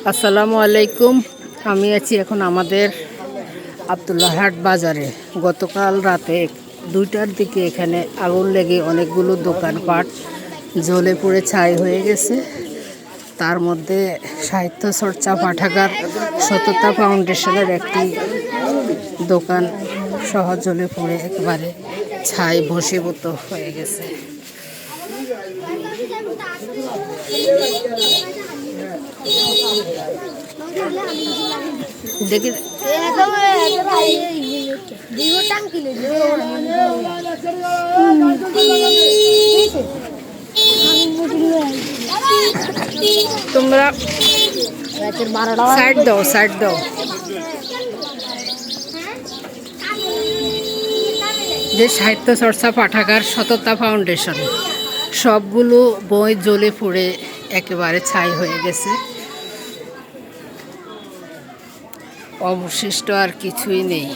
আসসালামু আলাইকুম। আমি আছি এখন আমাদের আব্দুল্লাহ হাট বাজারে। গতকাল রাতে 2টার দিকে এখানে আগুন লেগে অনেকগুলো দোকানপাট জ্বলে পুড়ে ছাই হয়ে গেছে। তার মধ্যে সাহিত্য চর্চা পাঠাগার সততা ফাউন্ডেশনের একটি দোকান সহ জ্বলে পুড়ে একেবারে ছাই ভস্মীভূত হয়ে গেছে। দেখি তোমরা সাইড দাও, সাইড দাও। যে সাহিত্য চর্চা পাঠাগার সততা ফাউন্ডেশন সবগুলো বই জ্বলে পুড়ে একেবারে ছাই হয়ে গেছে। অবশিষ্ট আর কিছুই নেই।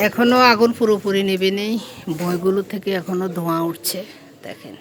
এখনো আগুন পুরোপুরি নেবে নেই, বইগুলো থেকে এখনো ধোঁয়া উঠছে, দেখেন।